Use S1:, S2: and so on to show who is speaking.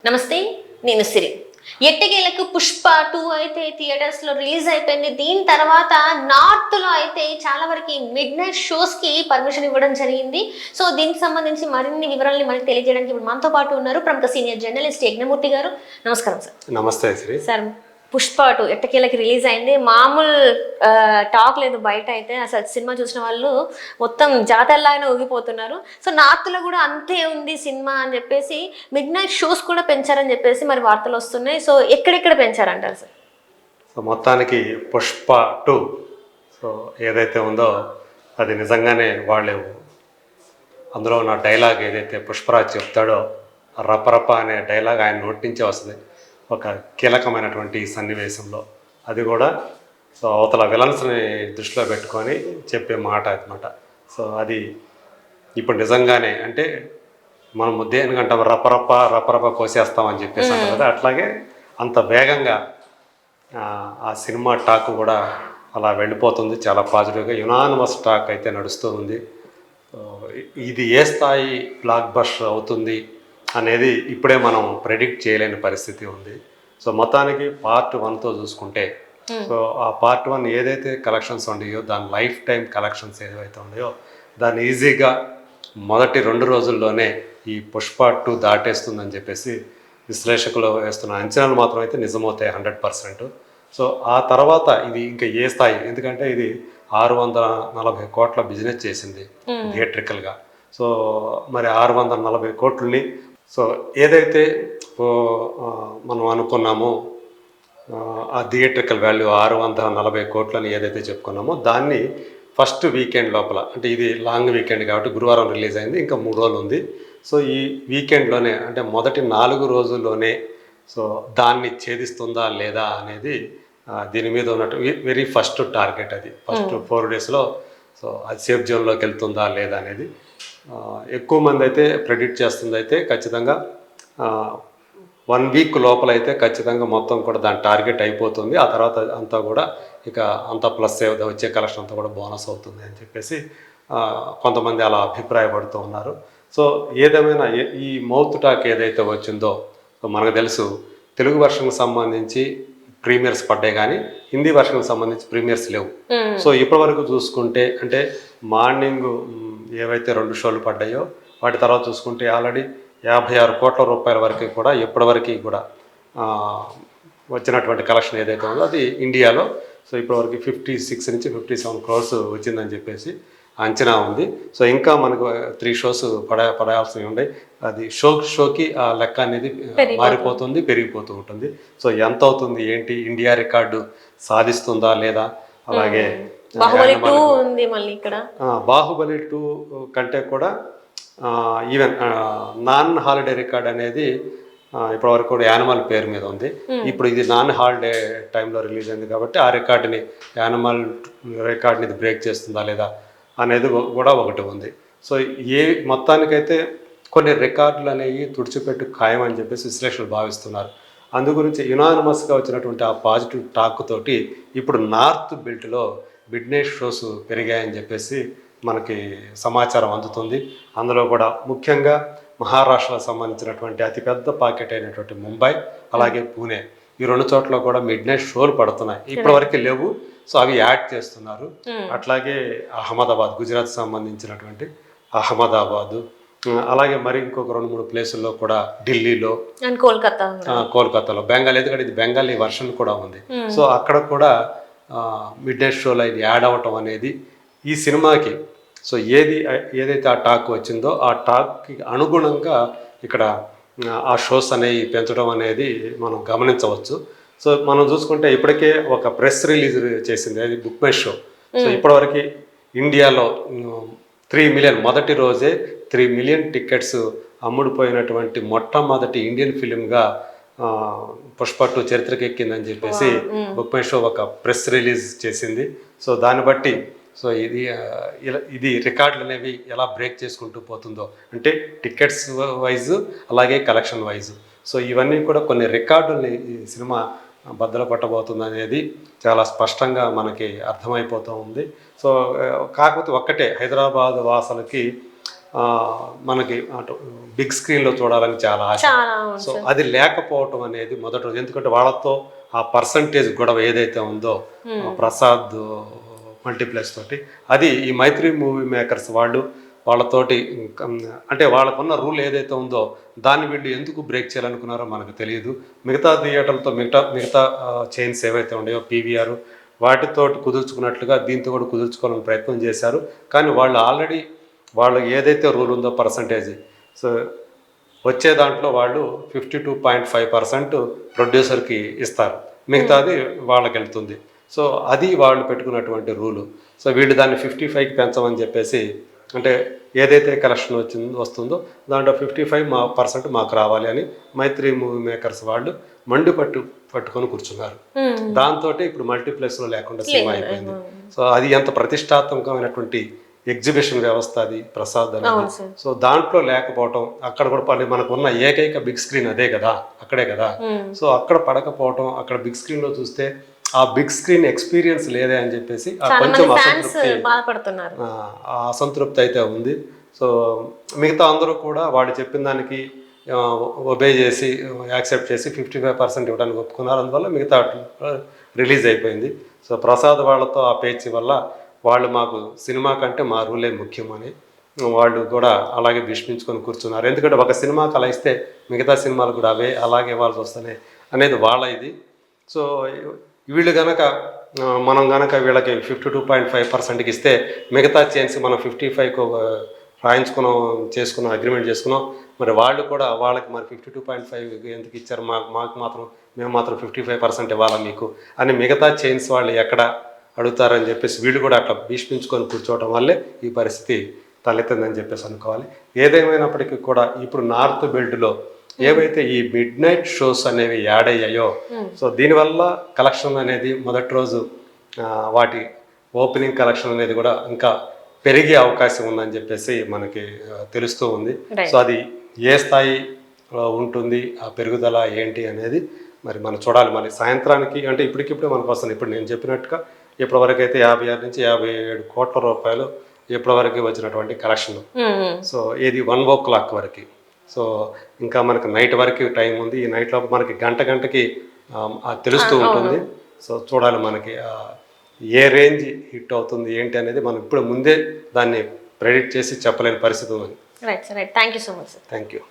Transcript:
S1: నమస్తే, నేను సిరి. ఎట్టకేలకు పుష్ప 2 అయితే థియేటర్స్ లో రిలీజ్ అయిపోయింది. దీని తర్వాత నార్త్ లో అయితే చాలా వరకు మిడ్ నైట్ షోస్ కి పర్మిషన్ ఇవ్వడం జరిగింది. సో దీనికి సంబంధించి మరిన్ని వివరాలని మనకి తెలియజేయడానికి ఇప్పుడు మనతో పాటు ఉన్నారు ప్రముఖ సీనియర్ జర్నలిస్ట్ యజ్ఞమూర్తి గారు. నమస్కారం సార్.
S2: నమస్తే శ్రీ.
S1: సార్, పుష్ప 2 ఎట్టకేలకి రిలీజ్ అయింది. మామూలు టాక్ లేదు బయట అయితే. అసలు సినిమా చూసిన వాళ్ళు మొత్తం జాతరలాగానే ఊగిపోతున్నారు. సో నార్త్లో కూడా అంతే ఉంది సినిమా అని చెప్పేసి మిడ్ నైట్ షోస్ కూడా పెంచారని చెప్పేసి మరి వార్తలు వస్తున్నాయి. సో ఎక్కడెక్కడ పెంచారంటారు సార్?
S2: సో మొత్తానికి పుష్ప 2 సో ఏదైతే ఉందో అది నిజంగానే వాళ్ళు అందులో ఉన్న డైలాగ్ ఏదైతే పుష్పరాజ్ చెప్తాడో రపరప అనే డైలాగ్ ఆయన నోటి నుంచే వస్తుంది ఒక కీలకమైనటువంటి సన్నివేశంలో. అది కూడా సో అవతల విలన్స్ని దృష్టిలో పెట్టుకొని చెప్పే మాట అనమాట. సో అది ఇప్పుడు నిజంగానే అంటే మనం దేనికంటాం రపరప రపరప కోసేస్తామని చెప్పేసి అంటారు కదా, అట్లాగే అంత వేగంగా ఆ సినిమా టాక్ కూడా అలా వెళ్ళిపోతుంది. చాలా పాజిటివ్గా యునానిమస్ టాక్ అయితే నడుస్తూ ఉంది. ఇది ఏ స్థాయి బ్లాక్ బస్టర్ అవుతుంది అనేది ఇప్పుడే మనం ప్రెడిక్ట్ చేయలేని పరిస్థితి ఉంది. సో మొత్తానికి పార్ట్ 1తో చూసుకుంటే సో ఆ పార్ట్ 1 ఏదైతే కలెక్షన్స్ ఉన్నాయో దాని లైఫ్ టైం కలెక్షన్స్ ఏదైతే ఉన్నాయో దాన్ని ఈజీగా మొదటి 2 రోజుల్లోనే ఈ పుష్ప 2 దాటేస్తుందని చెప్పేసి విశ్లేషకులు వేస్తున్న అంచనాలు మాత్రం అయితే నిజమవుతాయి 100%. సో ఆ తర్వాత ఇది ఇంకా ఏ స్థాయి, ఎందుకంటే ఇది 640 కోట్ల బిజినెస్ చేసింది థియేట్రికల్గా. సో మరి 640 కోట్లని సో ఏదైతే మనం అనుకున్నామో ఆ థియేట్రికల్ వాల్యూ 640 కోట్లని ఏదైతే చెప్పుకున్నామో దాన్ని ఫస్ట్ వీకెండ్ లోపల, అంటే ఇది లాంగ్ వీకెండ్ కాబట్టి గురువారం రిలీజ్ అయింది, ఇంకా 3 రోజులు ఉంది. సో ఈ వీకెండ్లోనే అంటే మొదటి 4 రోజుల్లోనే సో దాన్ని ఛేదిస్తుందా లేదా అనేది దీని మీద ఉన్నట్టు వెరీ ఫస్ట్ టార్గెట్. అది ఫస్ట్ 4 డేస్లో సో అది సేఫ్ జోన్లోకి వెళ్తుందా లేదా అనేది ఎక్కువ మంది అయితే ప్రెడిక్ట్ చేస్తుంది. అయితే ఖచ్చితంగా 1 వీక్ లోపల అయితే ఖచ్చితంగా మొత్తం కూడా దాని టార్గెట్ అయిపోతుంది. ఆ తర్వాత అంతా కూడా ఇక అంతా ప్లస్ వచ్చే కలెక్షన్ అంతా కూడా బోనస్ అవుతుంది అని చెప్పేసి కొంతమంది అలా అభిప్రాయపడుతూ ఉన్నారు. సో ఏదేమైనా ఈ మౌత్ టాక్ ఏదైతే వచ్చిందో మనకు తెలుసు తెలుగు వర్షన్కి సంబంధించి ప్రీమియర్స్ పడ్డాయి కానీ హిందీ వర్షన్కి సంబంధించి ప్రీమియర్స్ లేవు. సో ఇప్పటి వరకు చూసుకుంటే అంటే మార్నింగ్ ఏవైతే 2 షోలు పడ్డాయో వాటి తర్వాత చూసుకుంటే ఆల్రెడీ 56 కోట్ల రూపాయల వరకు కూడా ఇప్పటివరకు కూడా వచ్చినటువంటి కలెక్షన్ ఏదైతే ఉందో అది ఇండియాలో సో ఇప్పటివరకు 56 నుంచి 57 క్రోర్స్ వచ్చిందని చెప్పేసి అంచనా ఉంది. సో ఇంకా మనకు 3 షోస్ పడాల్సి ఉండే, అది షోకి ఆ లెక్క అనేది మారిపోతుంది, పెరిగిపోతూ ఉంటుంది. సో ఎంత అవుతుంది ఏంటి, ఇండియా రికార్డు సాధిస్తుందా లేదా, అలాగే బాహుబలి 2 కంటే కూడా ఈవెన్ నాన్ హాలిడే రికార్డ్ అనేది ఇప్పటివరకు కూడా యానిమల్ పేరు మీద ఉంది. ఇప్పుడు ఇది నాన్ హాలిడే టైంలో రిలీజ్ అయింది కాబట్టి ఆ రికార్డుని యానిమల్ రికార్డ్ని ఇది బ్రేక్ చేస్తుందా లేదా అనేది కూడా ఒకటి ఉంది. సో మొత్తానికైతే కొన్ని రికార్డులు అనేవి తుడిచిపెట్టు ఖాయం అని చెప్పేసి విశ్లేషకులు భావిస్తున్నారు. అందు గురించి యునానిమస్గా వచ్చినటువంటి ఆ పాజిటివ్ టాక్ తోటి ఇప్పుడు నార్త్ బెల్ట్లో మిడ్ నైట్ షోస్ పెరిగాయని చెప్పేసి మనకి సమాచారం అందుతుంది. అందులో కూడా ముఖ్యంగా మహారాష్ట్రకు సంబంధించినటువంటి అతిపెద్ద పాకెట్ అయినటువంటి ముంబై అలాగే పూణే ఈ 2 చోట్ల కూడా మిడ్ నైట్ షోలు పడుతున్నాయి. ఇప్పటివరకు లేవు, సో అవి యాడ్ చేస్తున్నారు. అట్లాగే అహ్మదాబాద్, గుజరాత్ సంబంధించినటువంటి అహ్మదాబాదు, అలాగే మరి ఇంకొక 2-3 ప్లేసుల్లో కూడా ఢిల్లీలో, కోల్కతాలో, బెంగాల్, ఎందుకంటే ఇది బెంగాలీ వర్షన్ కూడా ఉంది. సో అక్కడ కూడా మిడ్ నైట్ షోలో ఇది యాడ్ అవ్వటం అనేది ఈ సినిమాకి సో ఏదైతే ఆ టాక్ వచ్చిందో ఆ టాక్కి అనుగుణంగా ఇక్కడ ఆ షోస్ అనేవి పెంచడం అనేది మనం గమనించవచ్చు. సో మనం చూసుకుంటే ఇప్పటికే ఒక ప్రెస్ రిలీజ్ చేసింది, అది బుక్ మై షో. సో ఇప్పటివరకు ఇండియాలో 3 మిలియన్, మొదటి రోజే 3 మిలియన్ టికెట్స్ అమ్ముడుపోయినటువంటి మొట్టమొదటి ఇండియన్ ఫిలింగా పుష్ప 2 చరిత్రకెక్కిందని చెప్పేసి బుక్ మై షో ఒక ప్రెస్ రిలీజ్ చేసింది. సో దాన్ని బట్టి సో ఇది రికార్డులు అనేవి ఎలా బ్రేక్ చేసుకుంటూ పోతుందో, అంటే టికెట్స్ వైజ్ అలాగే కలెక్షన్ వైజ్, సో ఇవన్నీ కూడా కొన్ని రికార్డుల్ని ఈ సినిమా బద్దలు కొట్టబోతుంది అనేది చాలా స్పష్టంగా మనకి అర్థమైపోతూ ఉంది. సో కాకపోతే ఒక్కటే, హైదరాబాద్ వాసులకి మనకి అటు బిగ్ స్క్రీన్లో చూడాలని చాలా ఆశ.
S1: చాలా అవును
S2: సో అది లేకపోవటం అనేది మొదటి రోజు, ఎందుకంటే వాళ్ళతో ఆ పర్సంటేజ్ గొడవ ఏదైతే ఉందో ప్రసాద్ మల్టీప్లెక్స్ తోటి, అది ఈ మైత్రి మూవీ మేకర్స్ వాళ్ళతోటి అంటే వాళ్ళకున్న రూల్ ఏదైతే ఉందో దాన్ని వీళ్ళు ఎందుకు బ్రేక్ చేయాలనుకున్నారో మనకు తెలియదు. మిగతా థియేటర్లతో మిగతా చైన్స్ ఏవైతే ఉన్నాయో పీవీఆర్ వాటితోటి కుదుర్చుకున్నట్లుగా దీంతో కూడా కుదుర్చుకోవాలని ప్రయత్నం చేశారు. కానీ వాళ్ళు ఏదైతే రూల్ ఉందో పర్సంటేజ్, సో వచ్చే దాంట్లో వాళ్ళు 52.5% ప్రొడ్యూసర్కి ఇస్తారు, మిగతాది వాళ్ళకి వెళ్తుంది. సో అది వాళ్ళు పెట్టుకున్నటువంటి రూలు. సో వీళ్ళు దాన్ని 55కి పెంచమని చెప్పేసి, అంటే ఏదైతే కలెక్షన్ వస్తుందో దాంట్లో 55% మాకు రావాలి అని మైత్రి మూవీ మేకర్స్ వాళ్ళు పట్టుకొని కూర్చున్నారు. దాంతో ఇప్పుడు మల్టీప్లెక్స్లో లేకుండా సినిమా అయిపోయింది. సో అది ఎంత ప్రతిష్టాత్మకమైనటువంటి ఎగ్జిబిషన్ వ్యవస్థ అది ప్రసాద్ అనేది. సో దాంట్లో లేకపోవటం, అక్కడ కూడా మనకు ఉన్న ఏకైక బిగ్ స్క్రీన్ అదే కదా, అక్కడే కదా. సో అక్కడ పడకపోవటం, అక్కడ బిగ్ స్క్రీన్లో చూస్తే ఆ బిగ్ స్క్రీన్ ఎక్స్పీరియన్స్ లేదే అని చెప్పేసి కొంచెం అసంతృప్తి అయితే ఉంది. సో మిగతా అందరూ కూడా వాళ్ళు చెప్పిన దానికి ఒబే చేసి యాక్సెప్ట్ చేసి 55% ఇవ్వడానికి ఒప్పుకున్నారు. అందువల్ల మిగతా రిలీజ్ అయిపోయింది. సో ప్రసాద్ వాళ్ళతో ఆ పేచి వల్ల వాళ్ళు మాకు సినిమా కంటే మా రూలే ముఖ్యమని వాళ్ళు కూడా అలాగే భీష్మించుకొని కూర్చున్నారు. ఎందుకంటే ఒక సినిమాకి అలా ఇస్తే మిగతా సినిమాలు కూడా అలాగే ఇవ్వాల్సి వస్తున్నాయి అనేది వాళ్ళ ఇది. సో వీళ్ళు కనుక మనం కనుక వీళ్ళకి 52.5%కి ఇస్తే మిగతా చైన్స్ మనం 55కు చేసుకున్నాం, అగ్రిమెంట్ చేసుకున్నాం. మరి వాళ్ళు కూడా వాళ్ళకి మరి 52.5 ఎందుకు ఇచ్చారు, మేము మాత్రం 55% ఇవ్వాలా మీకు అని మిగతా చైన్స్ వాళ్ళు ఎక్కడ అడుగుతారని చెప్పేసి వీళ్ళు కూడా అట్లా భీష్మించుకొని కూర్చోవడం వల్లే ఈ పరిస్థితి తలెత్తిందని చెప్పేసి అనుకోవాలి. ఏదేమైనప్పటికీ కూడా ఇప్పుడు నార్త్ బెల్ట్లో ఏవైతే ఈ మిడ్ నైట్ షోస్ అనేవి యాడ్ అయ్యాయో, సో దీనివల్ల కలెక్షన్ అనేది మొదటి రోజు వాటి ఓపెనింగ్ కలెక్షన్ అనేది కూడా ఇంకా పెరిగే అవకాశం ఉందని చెప్పేసి మనకి తెలుస్తూ ఉంది. సో అది ఏ స్థాయి ఉంటుంది, ఆ పెరుగుదల ఏంటి అనేది మరి మనం చూడాలి. మరి సాయంత్రానికి అంటే ఇప్పటికిప్పుడే మనకు వస్తుంది. ఇప్పుడు నేను చెప్పినట్టుగా ఇప్పటివరకు అయితే 56 నుంచి 57 కోట్ల రూపాయలు ఇప్పటివరకు వచ్చినటువంటి కలెక్షన్. సో ఇది 1 o'clock వరకు. సో ఇంకా మనకు నైట్ వరకు టైం ఉంది. ఈ నైట్లో మనకి గంటకి తెలుస్తూ ఉంటుంది. సో చూడాలి మనకి ఏ రేంజ్ హిట్ అవుతుంది ఏంటి అనేది మనం ఇప్పుడు ముందే దాన్ని ప్రెడిక్ట్ చేసి చెప్పలేని పరిస్థితి ఉంది.
S1: Right sir, right. Thank you so much sir.
S2: Thank you.